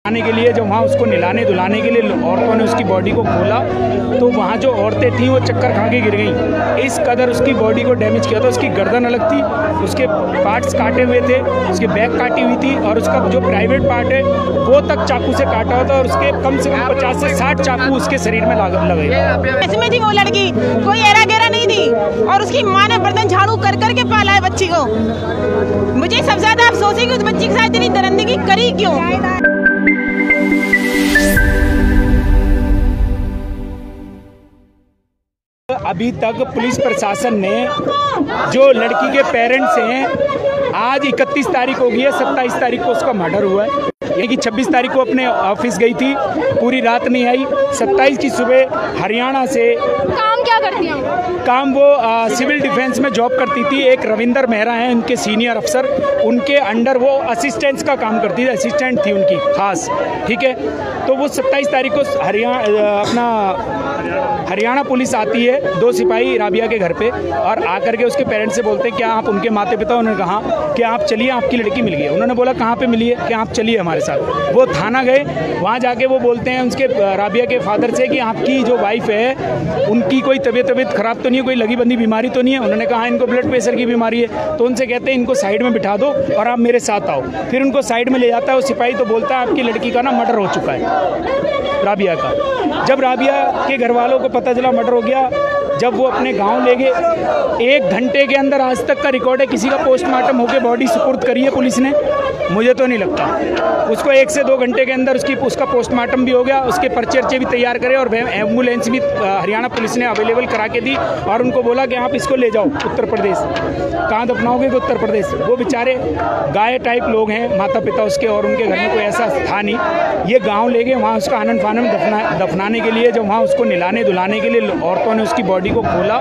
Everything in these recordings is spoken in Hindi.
आने के लिए जब वहाँ उसको नहलाने धुलाने के लिए औरतों ने उसकी बॉडी को खोला तो वहाँ जो औरतें थीं वो चक्कर खा के गिर गईं। इस कदर उसकी बॉडी को डैमेज किया था। उसकी गर्दन अलग थी, उसके पार्ट्स काटे हुए थे, उसकी बैक काटी हुई थी और उसका जो प्राइवेट पार्ट है वो तक चाकू से काटा हुआ था और उसके कम से कम 50 से 60 चाकू उसके शरीर में लगे। ऐसे थी वो लड़की, कोई एरा गेरा नहीं थी और उसकी माँ ने बर्तन झाड़ू कर करके पाला है बच्ची को। मुझे सबसे ज्यादा अफसोस है कि उस बच्ची के साथ इतनी दरिंदगी करी क्यों। अभी तक पुलिस प्रशासन ने जो लड़की के पेरेंट्स हैं, आज 31 तारीख हो गई है, 27 तारीख को उसका मर्डर हुआ है। यानी कि 26 तारीख को अपने ऑफिस गई थी, पूरी रात नहीं आई। 27 की सुबह हरियाणा से। काम क्या करती हैं? काम वो सिविल डिफेंस में जॉब करती थी। एक रविंदर मेहरा हैं उनके सीनियर अफसर, उनके अंडर वो असिस्टेंट्स का काम करती थी, असिस्टेंट थी उनकी खास। ठीक है, तो वो 27 तारीख को हरियाणा पुलिस आती है, 2 सिपाही राबिया के घर पे, और आकर के उसके पेरेंट्स से बोलते हैं क्या आप उनके माता पिता? उन्होंने कहा कि आप चलिए, आपकी लड़की मिल गई है। उन्होंने बोला कहाँ पे मिली है? कि आप चलिए हमारे साथ। वो थाना गए, वहाँ जाके वो बोलते हैं उसके राबिया के फादर से कि आपकी जो वाइफ है उनकी कोई तबीयत ख़राब तो नहीं है, कोई लगी बंदी बीमारी तो नहीं है? उन्होंने कहा इनको ब्लड प्रेशर की बीमारी है। तो उनसे कहते हैं इनको साइड में बिठा दो और आप मेरे साथ आओ। फिर उनको साइड में ले जाता है वो सिपाही, तो बोलता है आपकी लड़की का ना मर्डर हो चुका है, राबिया का। जब राबिया के घर वालों को पता चला मर्डर हो गया, जब वो अपने गांव ले गए, 1 घंटे के अंदर आज तक का रिकॉर्ड है किसी का पोस्टमार्टम होकर बॉडी सुपुर्द करी है पुलिस ने? मुझे तो नहीं लगता। उसको 1 से 2 घंटे के अंदर उसका पोस्टमार्टम भी हो गया, उसके पर्चे भी तैयार करे और एम्बुलेंस भी हरियाणा पुलिस ने अवेलेबल करा के दी और उनको बोला कि आप इसको ले जाओ उत्तर प्रदेश। कहाँ दफनाओगे? उत्तर प्रदेश। वो बेचारे गाय टाइप लोग हैं माता पिता उसके, और उनके घर में कोई ऐसा था नहीं। ये गाँव ले गए, वहाँ उसका आनंद फानन दफनाने के लिए जब वहाँ उसको नहलाने धुलाने के लिए औरतों ने उसकी बॉडी को खोला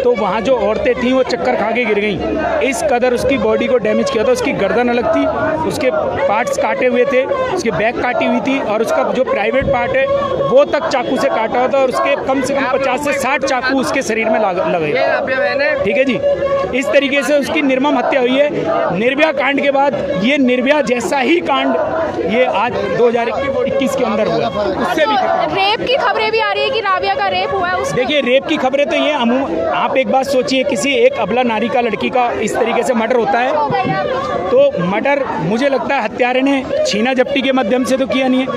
तो वहाँ जो औरतें थीं वो चक्कर खा के गिर गईं। इस कदर उसकी बॉडी को डैमेज किया था। उसकी गर्दन अलग थी, उसके पार्ट्स काटे हुए थे, उसकी बैक काटी हुई थी और उसका जो प्राइवेट पार्ट है वो तक चाकू से काटा हुआ था और उसके कम से कम 50 से 60 चाकू उसके शरीर में लगे। ठीक है जी, इस तरीके से उसकी निर्मम हत्या हुई है। निर्भया कांड के बाद ये निर्भया जैसा ही कांड ये आज 2021 के अंदर हुआ, उससे भी रेप की खबरें भी आ रही है कि राबिया का रेप हुआ है। देखिए, रेप की खबरें तो ये आप एक बात सोचिए, किसी एक अबला नारी का, लड़की का इस तरीके से मर्डर होता है तो मर्डर मुझे लगता है हत्यारे ने छीना झपटी के माध्यम से तो किया नहीं है।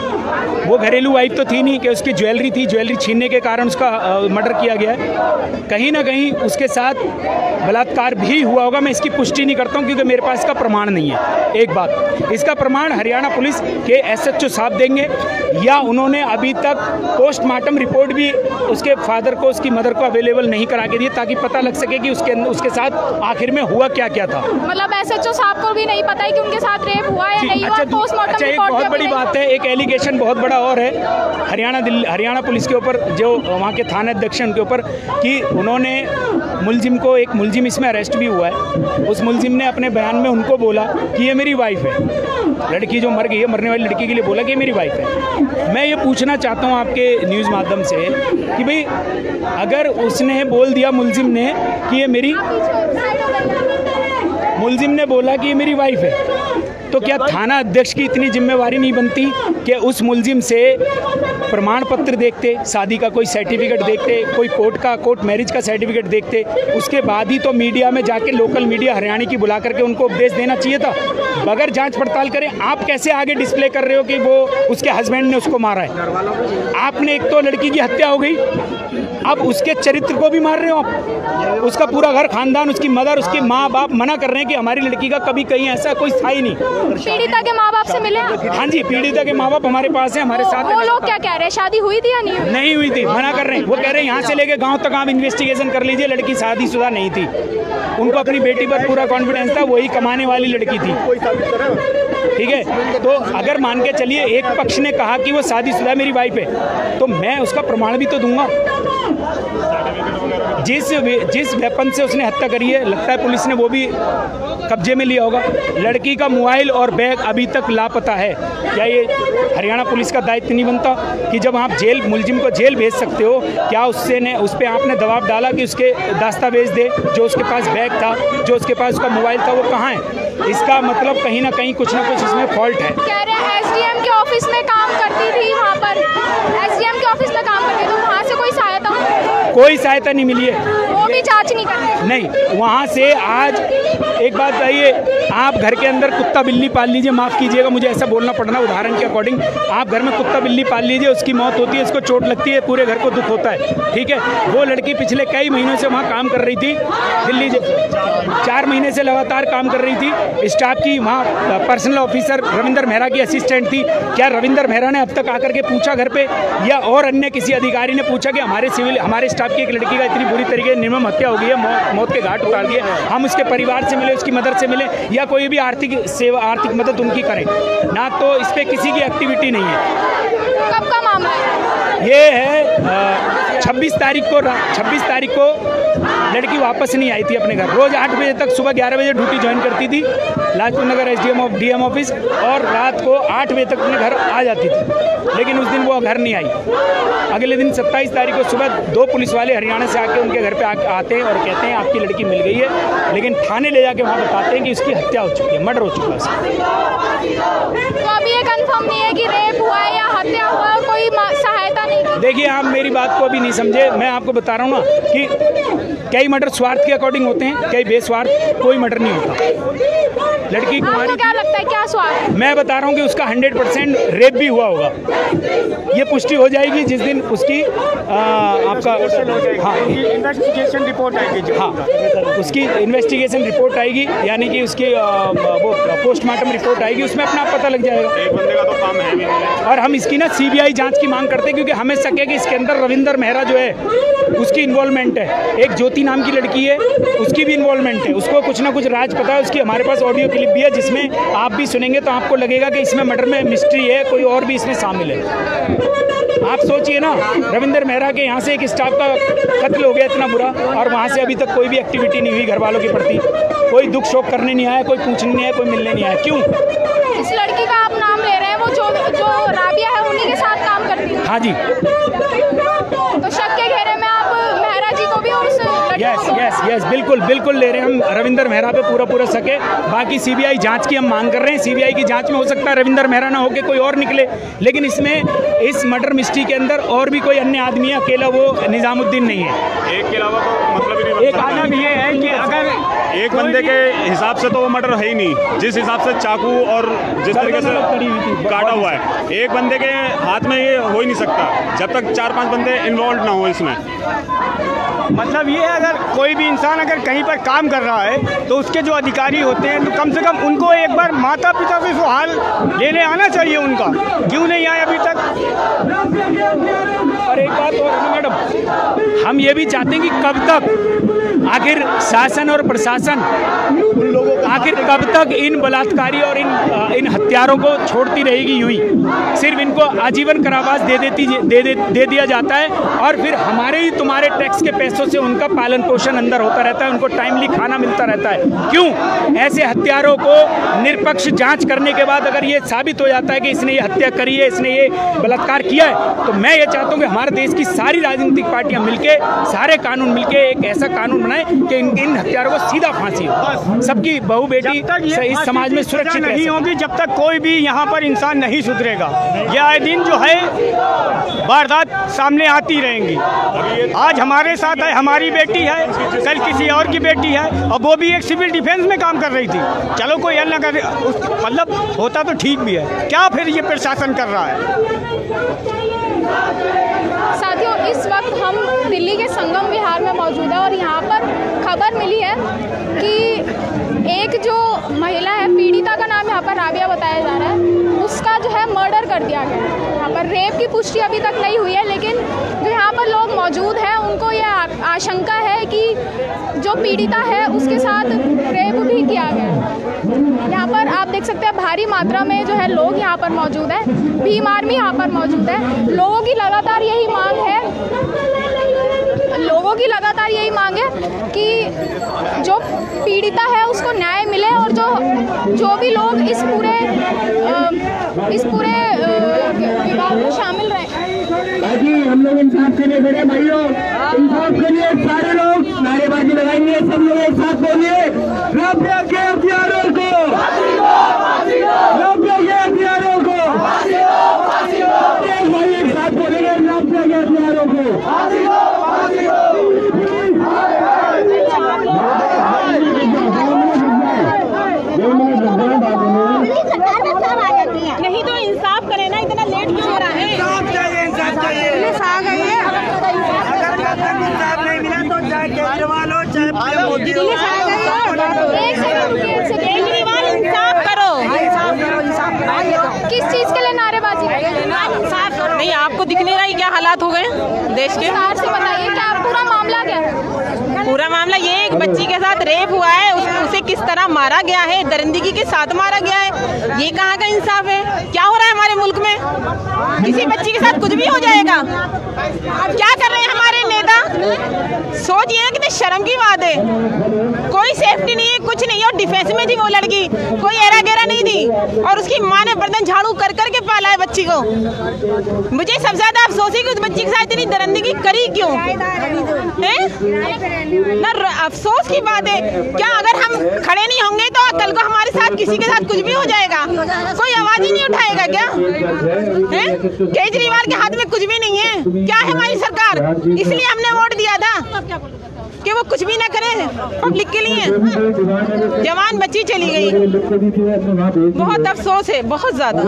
वो घरेलू वाइफ तो थी नहीं कि उसकी ज्वेलरी थी, ज्वेलरी छीनने के कारण उसका मर्डर किया गया है। कहीं ना कहीं उसके साथ बलात्कार भी हुआ होगा। मैं इसकी पुष्टि नहीं करता हूँ क्योंकि मेरे पास इसका प्रमाण नहीं है। एक बात, इसका प्रमाण हरियाणा पुलिस के SHO साहब देंगे या उन्होंने अभी तक पोस्टमार्टम रिपोर्ट भी उसके फादर को, उसकी मदर को अवेलेबल नहीं करा के दिए ताकि पता लग सके कि उसके साथ आखिर में हुआ क्या क्या था। मतलब SHO साहब को भी नहीं पता है कि उनके साथ रेप हुआ या नहीं हुआ। पोस्टमार्टम एक बहुत बड़ी बात है, एक एलिगेशन बहुत बड़ा और है हरियाणा पुलिस के ऊपर, जो वहाँ के थाना अध्यक्ष उनके ऊपर, कि उन्होंने मुलजिम को, एक मुलजिम इसमें अरेस्ट भी हुआ है, उस मुलजिम ने अपने बयान में उनको बोला कि ये मेरी वाइफ है। लड़की जो मर गई है, मरने वाली लड़की के लिए बोला कि ये मेरी वाइफ है। मैं ये पूछना चाहता हूँ आपके न्यूज़ माध्यम से कि भाई अगर उसने बोल दिया, मुलजिम ने, कि ये मेरी, मुलजिम ने बोला कि ये मेरी वाइफ है, तो क्या थाना अध्यक्ष की इतनी जिम्मेवारी नहीं बनती कि उस मुलजिम से प्रमाण पत्र देखते, शादी का कोई सर्टिफिकेट देखते, कोई कोर्ट मैरिज का सर्टिफिकेट देखते, उसके बाद ही तो मीडिया में जाके लोकल मीडिया हरियाणा की बुला करके उनको उपदेश देना चाहिए था। बगैर जांच पड़ताल करें आप कैसे आगे डिस्प्ले कर रहे हो कि वो उसके हस्बैंड ने उसको मारा है? आपने एक तो लड़की की हत्या हो गई, अब उसके चरित्र को भी मार रहे हो आप। उसका पूरा घर खानदान, उसकी मदर, उसके माँ बाप मना कर रहे हैं कि हमारी लड़की का कभी कहीं ऐसा कोई था ही नहीं। पीड़िता के माँ बाप से मिले? हाँ जी, पीड़िता के माँ बाप हमारे पास है, हमारे साथ। वो लोग क्या कह रहे हैं, शादी हुई थी या नहीं हुई थी? मना कर रहे हैं। वो कह रहे हैं यहाँ से लेके गाँव तक आप इन्वेस्टिगेशन कर लीजिए, लड़की शादीशुदा नहीं थी। उनको अपनी बेटी पर पूरा कॉन्फिडेंस था, वही कमाने वाली लड़की थी। ठीक है, तो अगर मान के चलिए एक पक्ष ने कहा कि वो शादीशुदा मेरी वाइफ है, तो मैं उसका प्रमाण भी तो दूंगा। जिस वेपन से उसने हत्या करी है, लगता है पुलिस ने वो भी कब्जे में लिया होगा। लड़की का मोबाइल और बैग अभी तक लापता है। क्या ये हरियाणा पुलिस का दायित्व नहीं बनता कि जब आप मुलजिम को जेल भेज सकते हो, क्या उस पर आपने दबाव डाला कि उसके दस्तावेज दे, जो उसके पास बैग था, जो उसके पास उसका मोबाइल था, वो कहाँ है? इसका मतलब कहीं ना कहीं कुछ ना कुछ इसमें फॉल्ट है। कह रहे हैं SDM के ऑफिस में कोई सहायता नहीं मिली है। वो भी जांच नहीं करते। नहीं, वहाँ से आज एक बात बताइए, आप घर के अंदर कुत्ता बिल्ली पाल लीजिए, माफ़ कीजिएगा मुझे ऐसा बोलना पड़ना उदाहरण के अकॉर्डिंग, आप घर में कुत्ता बिल्ली पाल लीजिए, उसकी मौत होती है, इसको चोट लगती है, पूरे घर को दुख होता है, ठीक है। वो लड़की पिछले कई महीनों से वहाँ काम कर रही थी, दिल्ली 4 महीने से लगातार काम कर रही थी, स्टाफ की वहाँ पर्सनल ऑफिसर रविंदर मेहरा की असिस्टेंट थी। क्या रविंदर मेहरा ने अब तक आकर के पूछा घर पे, या और अन्य किसी अधिकारी ने पूछा कि हमारे स्टाफ की एक लड़की का इतनी बुरी तरीके से निर्मम हत्या हो गई है, मौत के घाट उतार दिए, हम उसके परिवार से मिले, उसकी मदद से मिले, या कोई भी आर्थिक मदद उनकी करें ना, तो इस पर किसी की एक्टिविटी नहीं है। कब का मामला है ये? है 26 तारीख को लड़की वापस नहीं आई थी अपने घर। रोज़ 8 बजे तक, सुबह 11 बजे ड्यूटी ज्वाइन करती थी लाजपत नगर डीएम ऑफिस, और रात को 8 बजे तक अपने घर आ जाती थी, लेकिन उस दिन वो घर नहीं आई। अगले दिन 27 तारीख को सुबह 2 पुलिस वाले हरियाणा से आके उनके घर पे आते हैं और कहते हैं आपकी लड़की मिल गई है, लेकिन थाने ले जाके वहाँ बताते हैं कि उसकी हत्या हो चुकी है, मर्डर हो चुका है। तो अभी ये कंफर्म नहीं है कि रेप हुआ है या हत्या हुआ है, कोई सहायता नहीं की। देखिए, आप मेरी बात को अभी नहीं समझे, मैं आपको बता रहा हूँ ना कि कई मर्डर स्वार्थ के अकॉर्डिंग होते हैं, कई बेस्वार्थ, कोई मर्डर नहीं होता। लड़की आपको क्या लगता है, क्या स्वार्थ? मैं बता रहा हूँ कि उसका 100% रेप भी हुआ होगा। ये पुष्टि हो जाएगी जिस दिन उसकी आपका इन्वेस्टिगेशन रिपोर्ट आएगी। हाँ, उसकी इन्वेस्टिगेशन रिपोर्ट आएगी, यानी कि उसकी वो पोस्टमार्टम रिपोर्ट आएगी, उसमें अपना पता लग जाएगा। एक बंदे का तो काम है भी नहीं। और हम इसकी ना CBI जांच की मांग करते हैं, क्योंकि हमें शक है कि इसके अंदर रविंदर मेहरा जो है उसकी इन्वॉल्वमेंट है। एक ज्योति नाम की लड़की है, उसकी भी इन्वॉल्वमेंट है, उसको कुछ ना कुछ राज पता है उसकी। हमारे पास ऑडियो क्लिप भी है जिसमें आप भी सुनेंगे तो आपको लगेगा कि इसमें मर्डर में मिस्ट्री है, कोई और भी इसमें शामिल है। आप सोचिए ना, रविंदर मेहरा के यहाँ से एक स्टाफ का कत्ल हो गया इतना बुरा, और वहाँ से अभी तक कोई भी एक्टिविटी नहीं हुई घर वालों के प्रति, कोई दुख शोक करने नहीं आया, कोई पूछने नहीं आया, कोई मिलने नहीं आया। क्यों? इस लड़की का आप नाम ले रहे हैं, वो जो राबिया है उन्हीं के साथ काम करती है। हाँ जी। तो शक के घेरे में आप मेहरा जी को भी और उस यस बिल्कुल ले रहे हैं हम। रविंदर मेहरा पे पूरा शक है। बाकी CBI जांच की हम मांग कर रहे हैं। CBI की जांच में हो सकता है रविंदर मेहरा ना होके कोई और निकले, लेकिन इसमें इस मर्डर मिस्ट्री के अंदर और भी कोई अन्य आदमी है, अकेला वो निजामुद्दीन नहीं है। एक के अलावा तो मतलब ही नहीं। एक आदम ये है कि अगर एक बंदे के हिसाब से तो वो मर्डर है ही नहीं, जिस हिसाब से चाकू और जिस तरीके से काटा हुआ है, एक बंदे के हाथ में ये हो ही नहीं सकता जब तक 4-5 बंदे इन्वॉल्व ना हो इसमें। मतलब ये है, अगर कोई भी इंसान अगर कहीं पर काम कर रहा है तो उसके जो अधिकारी होते हैं तो कम से कम उनको एक बार माता पिता से सवाल लेने आना चाहिए उनका, क्यों नहीं आए अभी तक। और एक बात और है मैडम, हम ये भी चाहते हैं कि कब तक आखिर शासन और प्रशासन आखिर कब तक इन बलात्कारी और इन हत्यारों को छोड़ती रहेगी यूं ही? सिर्फ इनको आजीवन कारावास दे दिया जाता है, और फिर हमारे ही तुम्हारे टैक्स के पैसों से उनका पालन पोषण अंदर होता रहता है, उनको टाइमली खाना मिलता रहता है। क्यों? ऐसे हत्यारों को निष्पक्ष जांच करने के बाद अगर ये साबित हो जाता है कि इसने ये हत्या करी है, इसने ये बलात्कार किया है, तो मैं ये चाहता हूँ कि हमारे देश की सारी राजनीतिक पार्टियां मिलके, सारे कानून मिलके एक ऐसा कानून बनाएं कि इन हत्यारों को सीधा फांसी हो, सबकी बहू बेटी इस समाज में सुरक्षित नहीं होगी, जब तक कोई भी यहाँ पर इंसान नहीं सुधरेगा। ये आए दिन जो है वारदात सामने आती रहेंगी। आज हमारे साथ है, हमारी बेटी है, कल किसी और की बेटी है, और वो भी एक सिविल डिफेंस में काम कर रही थी। चलो कोई अन्य कर, मतलब होता तो ठीक भी है, क्या फिर ये प्रशासन कर रहा है? साथियों, इस वक्त हम दिल्ली के संगम विहार में मौजूद है और यहाँ पर खबर मिली है कि एक जो महिला है, पीड़िता का नाम यहाँ पर राबिया बताया जा रहा है, उसका जो है मर्डर कर दिया गया। यहाँ पर रेप की पुष्टि अभी तक नहीं हुई है, लेकिन जो यहाँ पर लोग मौजूद हैं उनको यह आशंका है कि जो पीड़िता है उसके साथ रेप भी किया गया। यहाँ पर आप देख सकते हैं भारी मात्रा में जो है लोग यहाँ पर मौजूद है, भीम आर्मी यहाँ पर मौजूद है। लोगों की लगातार यही मांग है कि जो पीड़िता है उसको न्याय मिले, और जो भी लोग इस पूरे विवाद में शामिल रहे। हम लोग इंसाफ के लिए खड़े भाइयों, इंसाफ के लिए सारे लोग नारेबाजी लगाएंगे, सब लोग एक साथ बोलिए, राबिया के हथियारों को, राबिया के हथियारों को, एक भाई एक साथ बोलेंगे, राबिया के हथियारों को। लेट क्यों हो रहा है? पुलिस आ गई है। अगर इंसाफ नहीं मिला तो चाहे केजरीवाल हो चाहे मोदी हो, एक सेकंड केजरीवाल इंसाफ करो। किस चीज के लिए नारेबाजी? नहीं, आपको दिख नहीं रहा है क्या हालात हो गए देश के? विस्तार से बताइए क्या पूरा मामला क्या है? पूरा मामला ये एक बच्ची के साथ रेप हुआ है, उसे किस तरह मारा गया है, दरिंदगी के साथ मारा गया है। ये कहाँ का इंसाफ है? क्या हो रहा है हमारे मुल्क में? किसी बच्ची के साथ कुछ भी हो जाएगा। क्या कर रहे हैं हमारे नेता? सोचिए कितनी शर्म की बात है। कोई सेफ्टी नहीं है, कुछ नहीं है। और डिफेंस में थी वो लड़की, कोई एरा गेरा नहीं थी, और उसकी माँ ने बर्तन झाड़ू कर करके पाला है बच्ची को। मुझे सबसे ज्यादा अफसोस है कि उस बच्ची के साथ इतनी दरिंदगी करी क्यों है? ना अफसोस की बात है। क्या अगर हम खड़े नहीं होंगे तो कल को हमारे साथ किसी के साथ कुछ भी हो जाएगा? कोई आवाज ही नहीं उठाएगा क्या? है? केजरीवाल के हाथ में कुछ भी नहीं है। क्या है हमारी सरकार? इसलिए हमने वोट दिया था कि वो कुछ भी ना करे पब्लिक के लिए। जवान बच्ची चली गई, बहुत अफसोस है, बहुत ज्यादा।